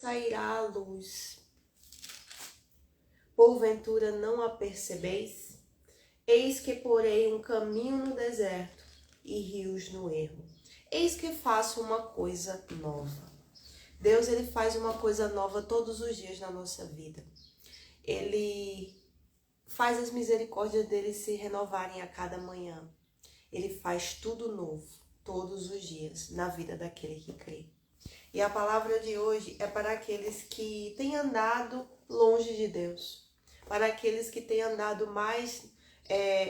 sairá a luz. Porventura não a percebeis? Eis que porei um caminho no deserto e rios no ermo. Eis que faço uma coisa nova. Deus, ele faz uma coisa nova todos os dias na nossa vida. Ele faz as misericórdias dele se renovarem a cada manhã. Ele faz tudo novo todos os dias na vida daquele que crê. E a palavra de hoje é para aqueles que têm andado longe de Deus, para aqueles que têm andado mais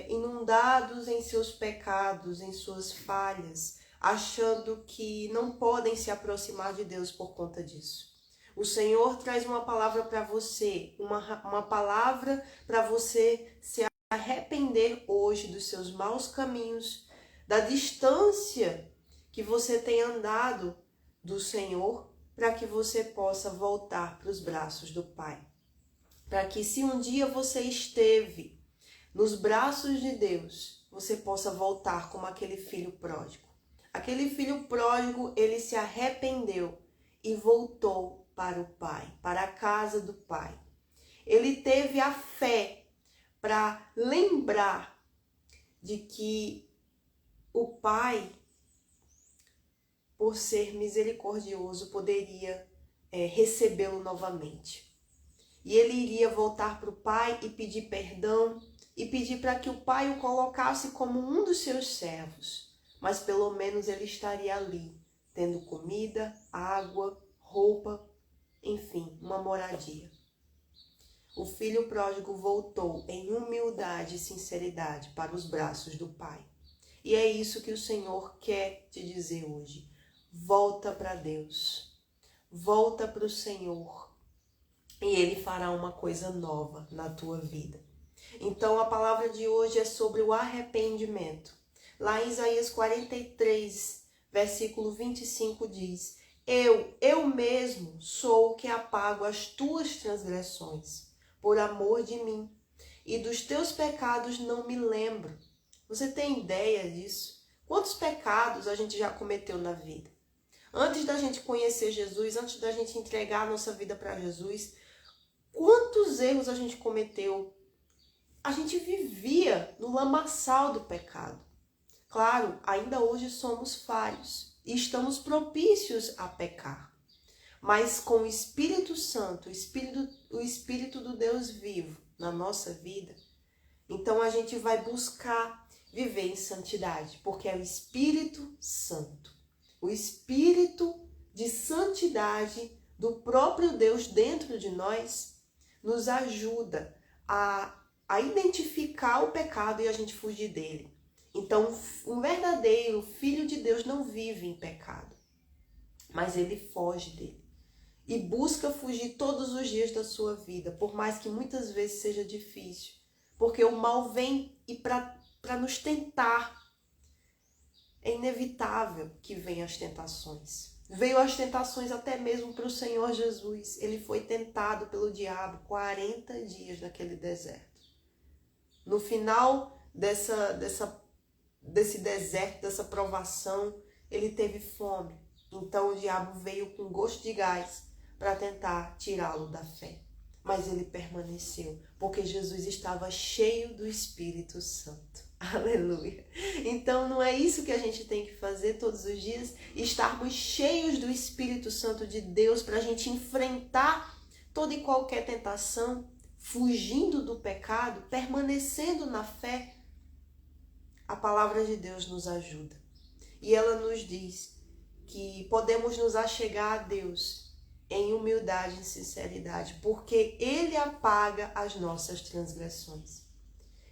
inundados em seus pecados, em suas falhas, achando que não podem se aproximar de Deus por conta disso. O Senhor traz uma palavra para você, uma palavra para você se arrepender hoje dos seus maus caminhos, da distância que você tem andado do Senhor, para que você possa voltar para os braços do Pai. Para que se um dia você esteve nos braços de Deus, você possa voltar como aquele filho pródigo. Aquele filho pródigo, ele se arrependeu e voltou para o Pai, para a casa do Pai. Ele teve a fé para lembrar de que o Pai, por ser misericordioso, poderia recebê-lo novamente. E ele iria voltar para o Pai e pedir perdão, e pedir para que o Pai o colocasse como um dos seus servos. Mas pelo menos ele estaria ali, tendo comida, água, roupa, enfim, uma moradia. O filho pródigo voltou em humildade e sinceridade para os braços do Pai. E é isso que o Senhor quer te dizer hoje. Volta para Deus. Volta para o Senhor. E Ele fará uma coisa nova na tua vida. Então a palavra de hoje é sobre o arrependimento. Lá em Isaías 43, versículo 25 diz: Eu mesmo sou o que apago as tuas transgressões, por amor de mim, e dos teus pecados não me lembro. Você tem ideia disso? Quantos pecados a gente já cometeu na vida? Antes da gente conhecer Jesus, antes da gente entregar a nossa vida para Jesus, quantos erros a gente cometeu? A gente vivia no lamaçal do pecado. Claro, ainda hoje somos falhos e estamos propícios a pecar. Mas com o Espírito Santo, o Espírito do Deus vivo na nossa vida, então a gente vai buscar viver em santidade, porque é o Espírito Santo. O Espírito de santidade do próprio Deus dentro de nós nos ajuda a identificar o pecado e a gente fugir dele. Então, um verdadeiro filho de Deus não vive em pecado, mas ele foge dele. E busca fugir todos os dias da sua vida, por mais que muitas vezes seja difícil. Porque o mal vem e para nos tentar. É inevitável que venham as tentações. Veio as tentações até mesmo para o Senhor Jesus. Ele foi tentado pelo diabo 40 dias naquele deserto. No final desse deserto, dessa provação, ele teve fome. Então o diabo veio com gosto de gás para tentar tirá-lo da fé. Mas ele permaneceu, porque Jesus estava cheio do Espírito Santo. Aleluia! Então não é isso que a gente tem que fazer todos os dias? Estarmos cheios do Espírito Santo de Deus para a gente enfrentar toda e qualquer tentação, fugindo do pecado, permanecendo na fé. A palavra de Deus nos ajuda. E ela nos diz que podemos nos achegar a Deus em humildade e sinceridade, porque Ele apaga as nossas transgressões.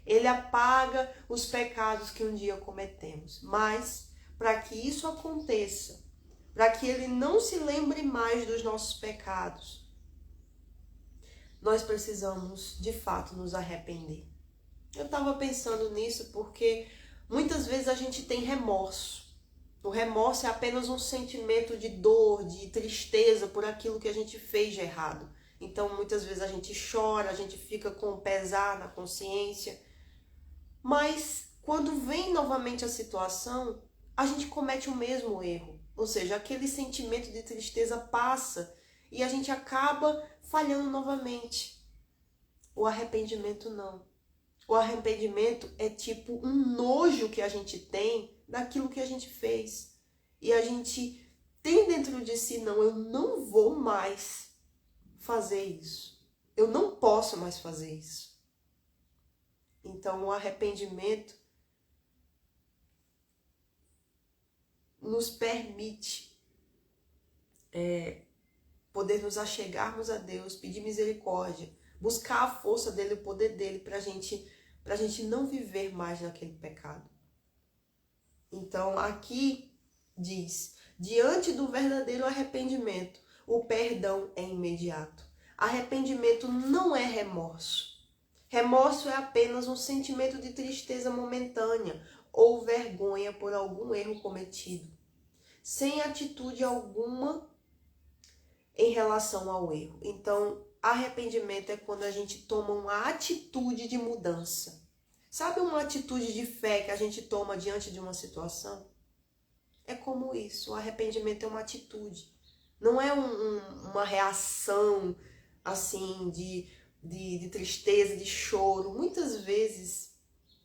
Ele apaga os pecados que um dia cometemos. Mas, para que isso aconteça, para que Ele não se lembre mais dos nossos pecados, nós precisamos, de fato, nos arrepender. Eu estava pensando nisso porque muitas vezes a gente tem remorso. O remorso é apenas um sentimento de dor, de tristeza por aquilo que a gente fez de errado. Então, muitas vezes a gente chora, a gente fica com o pesar na consciência. Mas, quando vem novamente a situação, a gente comete o mesmo erro. Ou seja, aquele sentimento de tristeza passa e a gente acaba falhando novamente. O arrependimento não. O arrependimento é tipo um nojo que a gente tem daquilo que a gente fez. E a gente tem dentro de si, não, eu não vou mais fazer isso. Eu não posso mais fazer isso. Então o arrependimento nos permite poder nos achegarmos a Deus, pedir misericórdia, buscar a força dele, o poder dele, para a gente não viver mais naquele pecado. Então aqui diz, diante do verdadeiro arrependimento, o perdão é imediato. Arrependimento não é remorso. Remorso é apenas um sentimento de tristeza momentânea ou vergonha por algum erro cometido, sem atitude alguma em relação ao erro. Então, arrependimento é quando a gente toma uma atitude de mudança. Sabe uma atitude de fé que a gente toma diante de uma situação? É como isso, o arrependimento é uma atitude. Não é uma reação assim de tristeza, de choro. Muitas vezes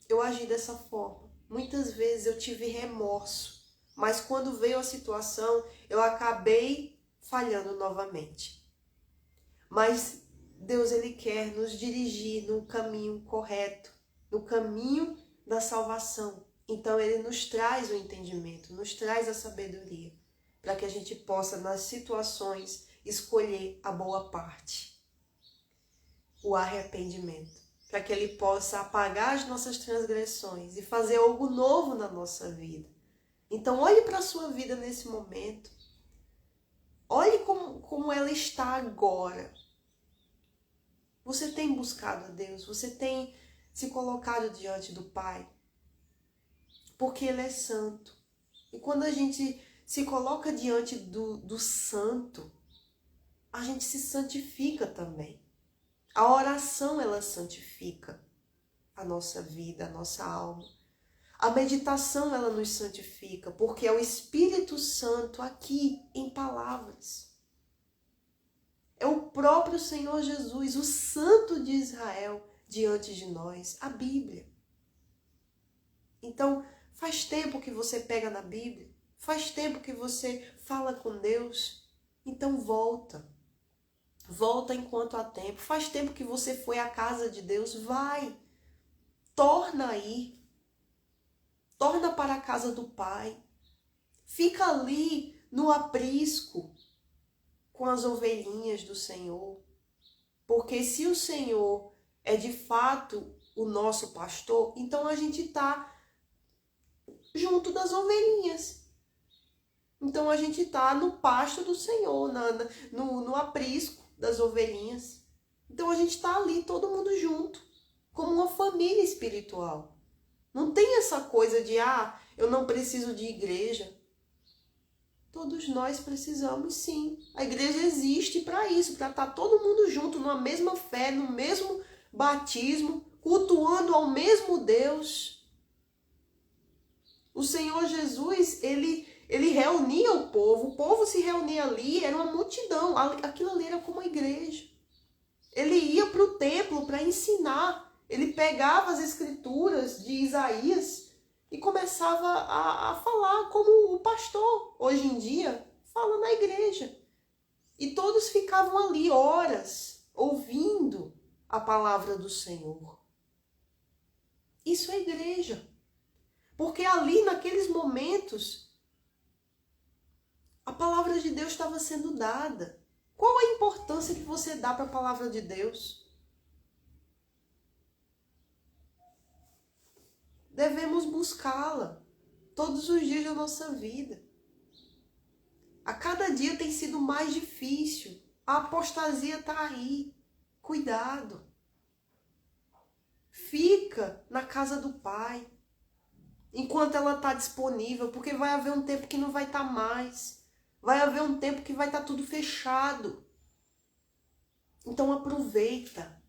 eu agi dessa forma. Muitas vezes eu tive remorso. Mas quando veio a situação, eu acabei falhando novamente. Mas Deus, Ele quer nos dirigir no caminho correto, no caminho da salvação. Então Ele nos traz o entendimento, nos traz a sabedoria, para que a gente possa, nas situações, escolher a boa parte, o arrependimento, para que Ele possa apagar as nossas transgressões e fazer algo novo na nossa vida. Então olhe para a sua vida nesse momento, olhe como ela está agora. Você tem buscado a Deus, você tem se colocado diante do Pai, porque Ele é santo. E quando a gente se coloca diante do santo, a gente se santifica também. A oração, ela santifica a nossa vida, a nossa alma. A meditação, ela nos santifica, porque é o Espírito Santo aqui em palavras. É o próprio Senhor Jesus, o Santo de Israel, diante de nós, a Bíblia. Então, faz tempo que você pega na Bíblia, faz tempo que você fala com Deus, então volta. Volta enquanto há tempo. Faz tempo que você foi à casa de Deus, vai. Torna aí. Torna para a casa do Pai. Fica ali no aprisco com as ovelhinhas do Senhor. Porque se o Senhor é de fato o nosso pastor, então a gente está junto das ovelhinhas. Então a gente está no pasto do Senhor, no aprisco das ovelhinhas. Então a gente está ali todo mundo junto, como uma família espiritual. Não tem essa coisa de, eu não preciso de igreja. Todos nós precisamos sim. A igreja existe para isso, para estar todo mundo junto, numa mesma fé, no mesmo batismo, cultuando ao mesmo Deus. O Senhor Jesus, ele reunia o povo se reunia ali, era uma multidão, aquilo ali era como a igreja. Ele ia para o templo para ensinar, ele pegava as escrituras de Isaías e começava a falar como o pastor, hoje em dia, fala na igreja. E todos ficavam ali horas, ouvindo a palavra do Senhor. Isso é igreja. Porque ali, naqueles momentos, a palavra de Deus estava sendo dada. Qual a importância que você dá para a palavra de Deus? Devemos buscá-la todos os dias da nossa vida. A cada dia tem sido mais difícil. A apostasia está aí. Cuidado. Fica na casa do Pai enquanto ela está disponível, porque vai haver um tempo que não vai estar mais. Vai haver um tempo que vai estar tudo fechado. Então aproveita.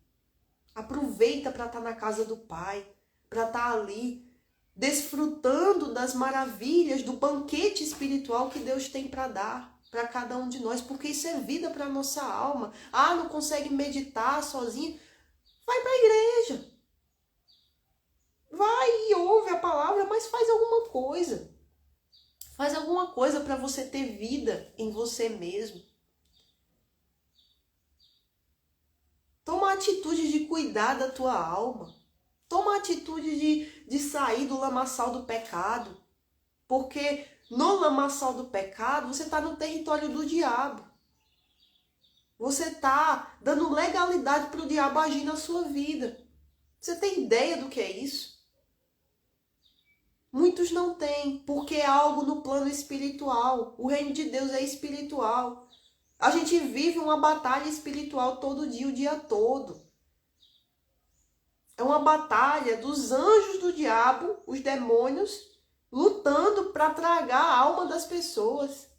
Aproveita para estar na casa do Pai, para estar ali desfrutando das maravilhas do banquete espiritual que Deus tem para dar. para cada um de nós, porque isso é vida para a nossa alma. Ah, não consegue meditar sozinho? Vai para a igreja. Vai e ouve a palavra, mas faz alguma coisa. Faz alguma coisa para você ter vida em você mesmo. Toma a atitude de cuidar da tua alma. Toma a atitude de sair do lamaçal do pecado. Porque no lamaçal do pecado, você está no território do diabo. Você está dando legalidade para o diabo agir na sua vida. Você tem ideia do que é isso? Muitos não têm, porque é algo no plano espiritual. O reino de Deus é espiritual. A gente vive uma batalha espiritual todo dia, o dia todo. É uma batalha dos anjos do diabo, os demônios, lutando para tragar a alma das pessoas.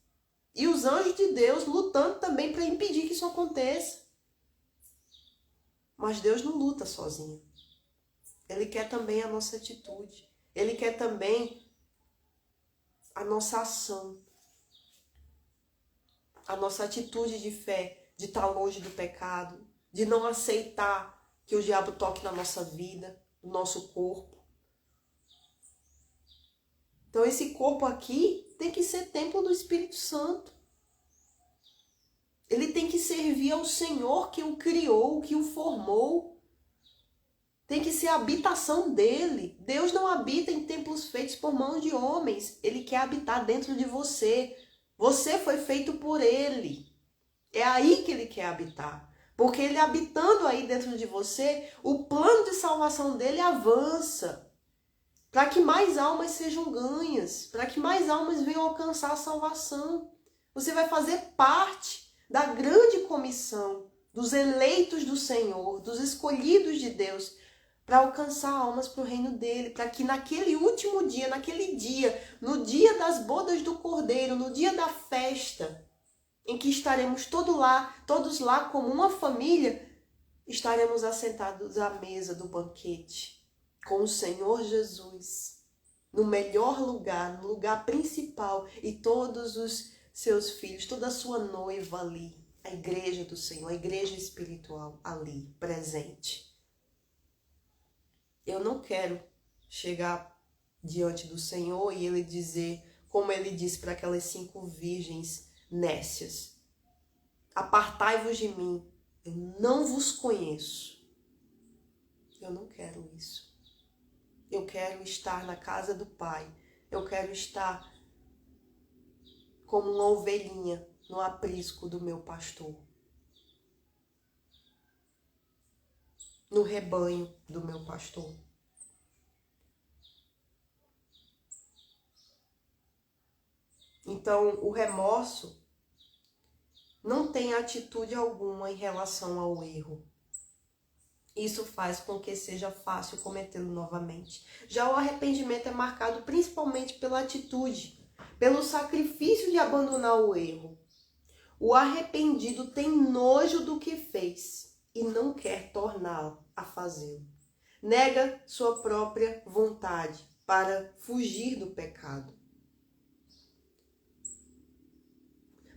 E os anjos de Deus lutando também para impedir que isso aconteça. Mas Deus não luta sozinho. Ele quer também a nossa atitude. Ele quer também a nossa ação. A nossa atitude de fé, de estar longe do pecado, de não aceitar que o diabo toque na nossa vida, no nosso corpo. Então esse corpo aqui tem que ser templo do Espírito Santo. Ele tem que servir ao Senhor que o criou, que o formou. Tem que ser a habitação dele. Deus não habita em templos feitos por mãos de homens. Ele quer habitar dentro de você. Você foi feito por ele. É aí que ele quer habitar. Porque ele habitando aí dentro de você, o plano de salvação dele avança. Para que mais almas sejam ganhas. Para que mais almas venham alcançar a salvação. Você vai fazer parte da grande comissão dos eleitos do Senhor, dos escolhidos de Deus, para alcançar almas para o reino dele, para que naquele último dia, naquele dia, no dia das bodas do Cordeiro, no dia da festa, em que estaremos todos lá como uma família, estaremos assentados à mesa do banquete, com o Senhor Jesus, no melhor lugar, no lugar principal, e todos os seus filhos, toda a sua noiva ali, a igreja do Senhor, a igreja espiritual ali, presente. Eu não quero chegar diante do Senhor e ele dizer, como ele disse para aquelas 5 virgens nécias: apartai-vos de mim, eu não vos conheço. Eu não quero isso. Eu quero estar na casa do Pai. Eu quero estar como uma ovelhinha no aprisco do meu pastor. No rebanho do meu pastor. Então, o remorso não tem atitude alguma em relação ao erro. Isso faz com que seja fácil cometê-lo novamente. Já o arrependimento é marcado principalmente pela atitude, pelo sacrifício de abandonar o erro. O arrependido tem nojo do que fez e não quer torná-lo a fazê-lo. Nega sua própria vontade para fugir do pecado.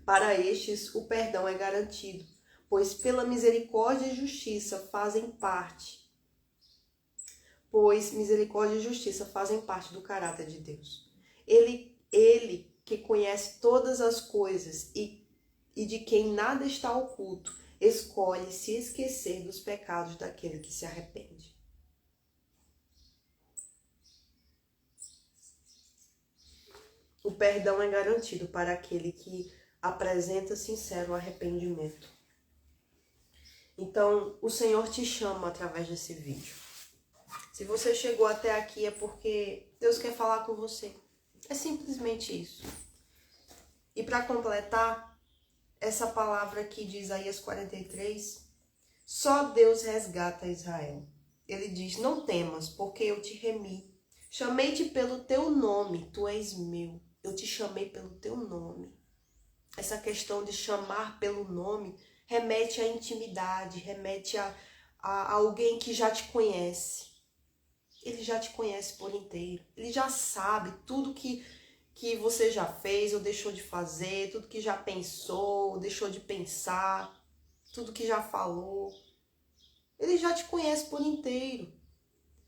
Para estes, o perdão é garantido, pois pela misericórdia e justiça fazem parte. Pois misericórdia e justiça fazem parte do caráter de Deus. Ele que conhece todas as coisas e de quem nada está oculto, escolhe se esquecer dos pecados daquele que se arrepende. O perdão é garantido para aquele que apresenta sincero arrependimento. Então, o Senhor te chama através desse vídeo. Se você chegou até aqui é porque Deus quer falar com você. É simplesmente isso. E para completar, essa palavra aqui de Isaías 43, só Deus resgata Israel. Ele diz, não temas, porque eu te remi. Chamei-te pelo teu nome, tu és meu. Eu te chamei pelo teu nome. Essa questão de chamar pelo nome remete à intimidade, remete a alguém que já te conhece. Ele já te conhece por inteiro. Ele já sabe tudo que que você já fez ou deixou de fazer, tudo que já pensou, deixou de pensar, tudo que já falou. Ele já te conhece por inteiro.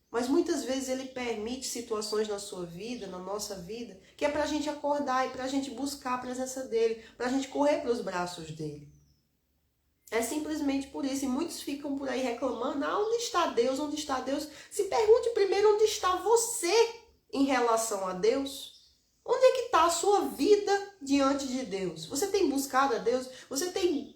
Mas muitas vezes ele permite situações na sua vida, na nossa vida, que é pra gente acordar e pra gente buscar a presença dele, pra gente correr para os braços dele. É simplesmente por isso. E muitos ficam por aí reclamando, onde está Deus? Onde está Deus? Se pergunte primeiro onde está você em relação a Deus. Onde é que está a sua vida diante de Deus? Você tem buscado a Deus? Você tem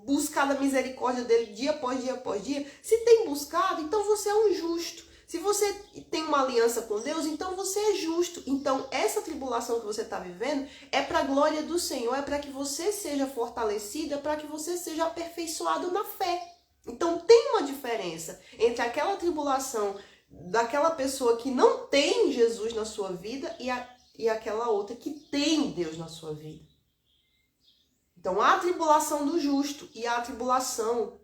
buscado a misericórdia dele dia após dia após dia? Se tem buscado, então você é um justo. Se você tem uma aliança com Deus, então você é justo. Então essa tribulação que você está vivendo é para a glória do Senhor, é para que você seja fortalecido, é para que você seja aperfeiçoado na fé. Então tem uma diferença entre aquela tribulação daquela pessoa que não tem Jesus na sua vida e aquela outra que tem Deus na sua vida. Então há a tribulação do justo e há a tribulação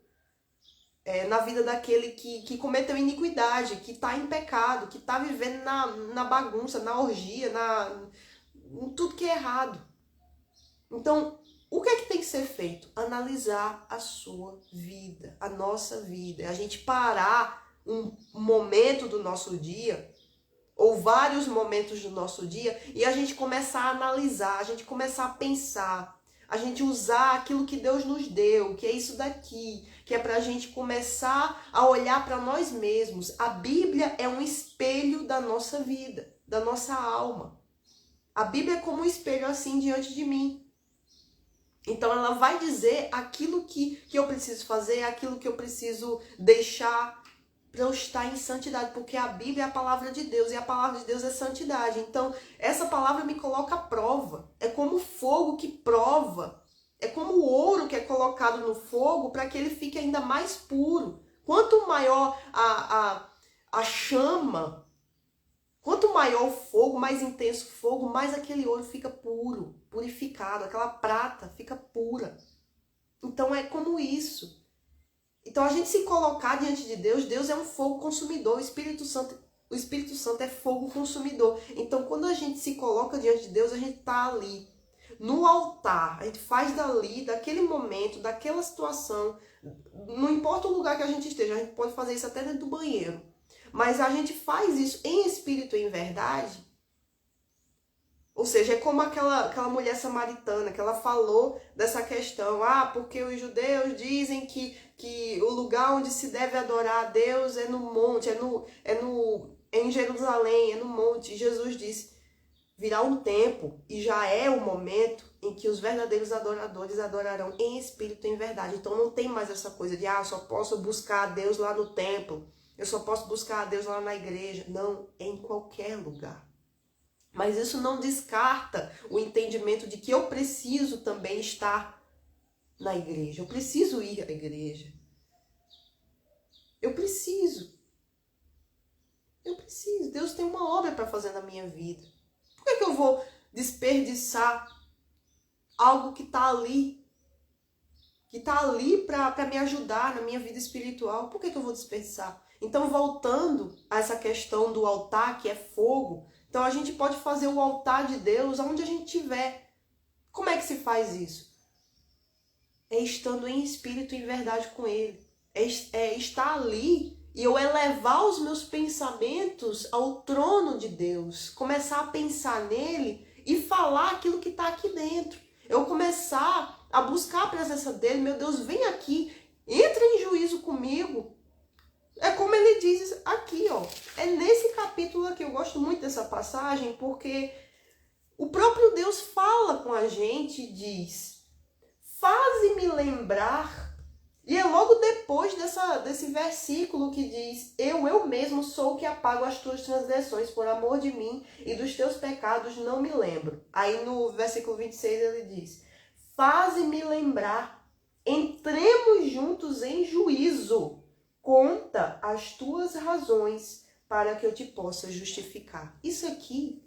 na vida daquele que cometeu iniquidade, que está em pecado, que está vivendo na bagunça, na orgia, em tudo que é errado. Então, o que é que tem que ser feito? Analisar a sua vida, a nossa vida. A gente parar um momento do nosso dia, ou vários momentos do nosso dia, e a gente começar a analisar, a gente começar a pensar, a gente usar aquilo que Deus nos deu, que é isso daqui, que é para a gente começar a olhar para nós mesmos. A Bíblia é um espelho da nossa vida, da nossa alma. A Bíblia é como um espelho assim diante de mim. Então ela vai dizer aquilo que eu preciso fazer, aquilo que eu preciso deixar para eu estar em santidade, porque a Bíblia é a palavra de Deus e a palavra de Deus é santidade. Então essa palavra me coloca à prova. É como fogo que prova. É como o ouro que é colocado no fogo para que ele fique ainda mais puro. Quanto maior a chama, quanto maior o fogo, mais intenso o fogo, mais aquele ouro fica puro, purificado. Aquela prata fica pura. Então é como isso. Então a gente se colocar diante de Deus, Deus é um fogo consumidor, o Espírito Santo é fogo consumidor. Então quando a gente se coloca diante de Deus, a gente está ali no altar, a gente faz dali, daquele momento, daquela situação, não importa o lugar que a gente esteja, a gente pode fazer isso até dentro do banheiro, mas a gente faz isso em espírito e em verdade. Ou seja, é como aquela mulher samaritana que ela falou dessa questão, porque os judeus dizem que o lugar onde se deve adorar a Deus é no monte, é em Jerusalém, é no monte. E Jesus disse, virá um tempo, e já é o momento, em que os verdadeiros adoradores adorarão em espírito e em verdade. Então não tem mais essa coisa de, só posso buscar a Deus lá no templo, eu só posso buscar a Deus lá na igreja. Não, é em qualquer lugar. Mas isso não descarta o entendimento de que eu preciso também estar na igreja. Eu preciso ir à igreja. Eu preciso. Deus tem uma obra para fazer na minha vida. Por que eu vou desperdiçar algo que está ali? Que está ali para me ajudar na minha vida espiritual. Por que eu vou desperdiçar? Então, voltando a essa questão do altar, que é fogo, então a gente pode fazer o altar de Deus aonde a gente estiver. Como é que se faz isso? É estando em espírito e em verdade com Ele. É estar ali e eu elevar os meus pensamentos ao trono de Deus. Começar a pensar nele e falar aquilo que está aqui dentro. Eu começar a buscar a presença dele. Meu Deus, vem aqui, entra em juízo comigo. É como ele diz aqui, é nesse capítulo aqui. Eu gosto muito dessa passagem porque o próprio Deus fala com a gente e diz, faze-me lembrar. E é logo depois desse versículo que diz, eu mesmo sou o que apago as tuas transgressões por amor de mim e dos teus pecados não me lembro. Aí no versículo 26 ele diz, faze-me lembrar, entremos juntos em juízo. Conta as tuas razões para que eu te possa justificar. Isso aqui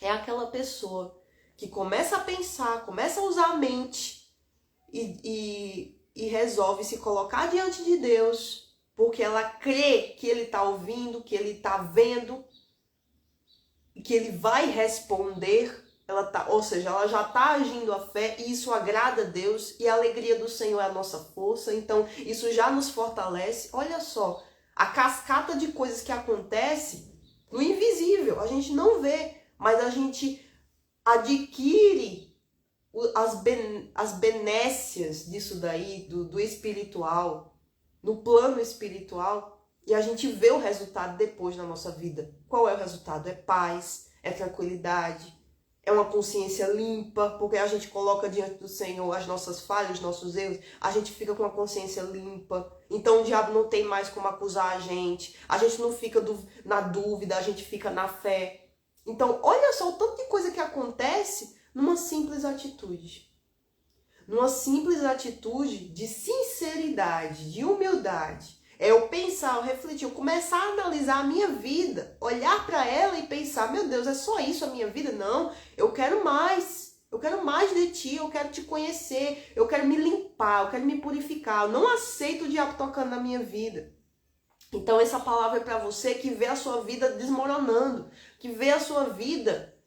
é aquela pessoa que começa a pensar, começa a usar a mente e resolve se colocar diante de Deus, porque ela crê que ele está ouvindo, que ele está vendo, que ele vai responder, ou seja, ela já está agindo a fé e isso agrada a Deus e a alegria do Senhor é a nossa força, então isso já nos fortalece. Olha só, a cascata de coisas que acontece no invisível, a gente não vê, mas a gente adquire as benécias disso daí, do espiritual, no plano espiritual, e a gente vê o resultado depois na nossa vida. Qual é o resultado? É paz, é tranquilidade, é uma consciência limpa, porque a gente coloca diante do Senhor as nossas falhas, os nossos erros, a gente fica com a consciência limpa, então o diabo não tem mais como acusar a gente não fica na dúvida, a gente fica na fé. Então, olha só o tanto de coisa que acontece numa simples atitude. Numa simples atitude de sinceridade, de humildade. É eu pensar, eu refletir, eu começar a analisar a minha vida, olhar para ela e pensar, meu Deus, é só isso a minha vida? Não, eu quero mais. Eu quero mais de ti, eu quero te conhecer, eu quero me limpar, eu quero me purificar. Eu não aceito o diabo tocando na minha vida. Então essa palavra é para você que vê a sua vida desmoronando, que vê a sua vida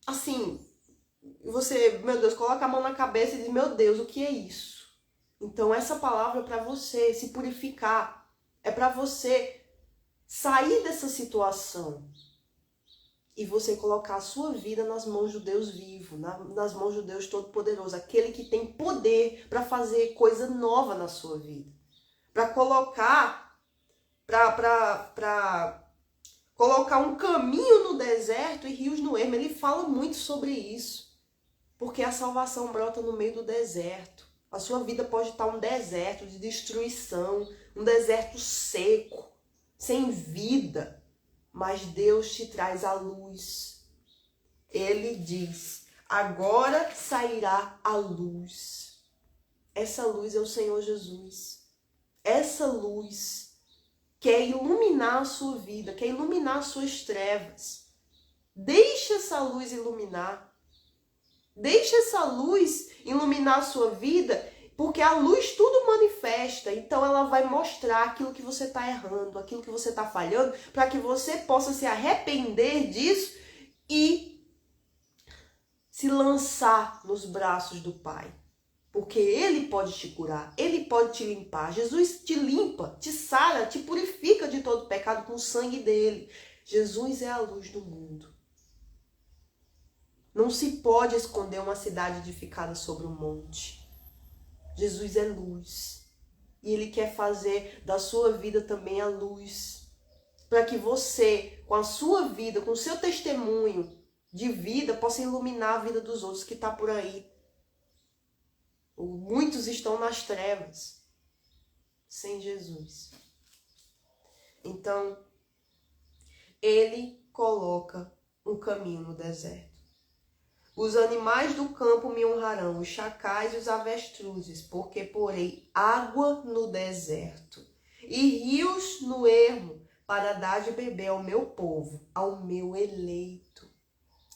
assim, você, meu Deus, coloca a mão na cabeça e diz, meu Deus, o que é isso? Então essa palavra é para você se purificar, é para você sair dessa situação e você colocar a sua vida nas mãos do Deus vivo, nas mãos do Deus Todo-Poderoso, aquele que tem poder para fazer coisa nova na sua vida, para colocar, para colocar um caminho no deserto e rios no ermo. Ele fala muito sobre isso, porque a salvação brota no meio do deserto. A sua vida pode estar um deserto de destruição, um deserto seco, sem vida, mas Deus te traz a luz. Ele diz, agora sairá a luz. Essa luz é o Senhor Jesus. Essa luz quer iluminar a sua vida, quer iluminar as suas trevas. Deixa essa luz iluminar. Deixa essa luz iluminar a sua vida, porque a luz tudo manifesta. Então ela vai mostrar aquilo que você está errando, aquilo que você está falhando, para que você possa se arrepender disso e se lançar nos braços do Pai. Porque Ele pode te curar, Ele pode te limpar. Jesus te limpa, te sara, te purifica de todo pecado com o sangue dele. Jesus é a luz do mundo. Não se pode esconder uma cidade edificada sobre um monte. Jesus é luz. E Ele quer fazer da sua vida também a luz. Para que você, com a sua vida, com o seu testemunho de vida, possa iluminar a vida dos outros que está por aí. Muitos estão nas trevas, sem Jesus. Então, Ele coloca um caminho no deserto. Os animais do campo me honrarão, os chacais e os avestruzes, porque porei água no deserto e rios no ermo, para dar de beber ao meu povo, ao meu eleito.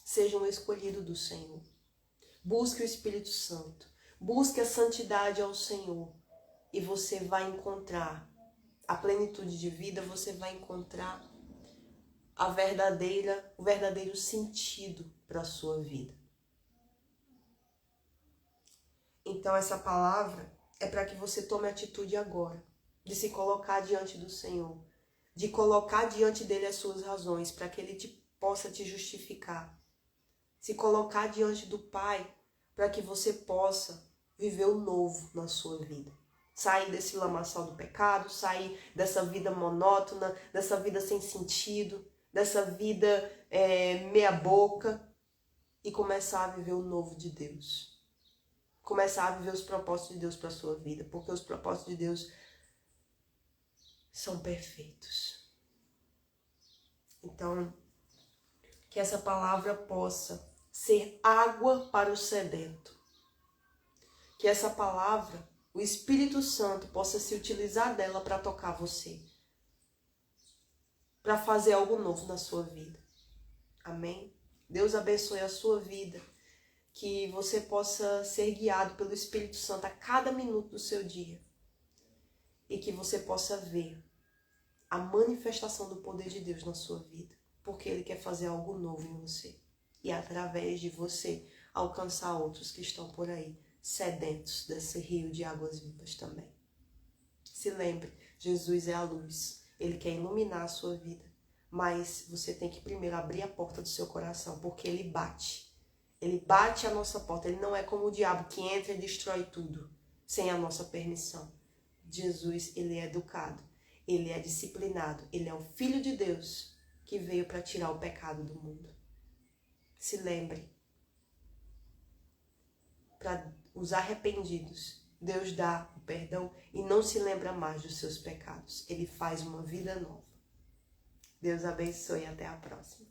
Sejam escolhidos do Senhor. Busque o Espírito Santo. Busque a santidade ao Senhor. E você vai encontrar a plenitude de vida, você vai encontrar o verdadeiro sentido para a sua vida. Então essa palavra é para que você tome atitude agora, de se colocar diante do Senhor, de colocar diante dele as suas razões, para que ele possa te justificar. Se colocar diante do Pai, para que você possa viver o novo na sua vida. Sair desse lamaçal do pecado, sair dessa vida monótona, dessa vida sem sentido, dessa vida meia boca e começar a viver o novo de Deus. Começar a viver os propósitos de Deus para a sua vida, porque os propósitos de Deus são perfeitos. Então, que essa palavra possa ser água para o sedento. Que essa palavra, o Espírito Santo, possa se utilizar dela para tocar você. Para fazer algo novo na sua vida. Amém? Deus abençoe a sua vida. Que você possa ser guiado pelo Espírito Santo a cada minuto do seu dia. E que você possa ver a manifestação do poder de Deus na sua vida. porque Ele quer fazer algo novo em você. E através de você alcançar outros que estão por aí, sedentos desse rio de águas vivas também. Se lembre, Jesus é a luz. Ele quer iluminar a sua vida. Mas você tem que primeiro abrir a porta do seu coração, porque Ele bate. Ele bate a nossa porta. Ele não é como o diabo que entra e destrói tudo, sem a nossa permissão. Jesus, Ele é educado. Ele é disciplinado. Ele é o Filho de Deus que veio para tirar o pecado do mundo. Se lembre, para os arrependidos, Deus dá o perdão e não se lembra mais dos seus pecados. Ele faz uma vida nova. Deus abençoe e até a próxima.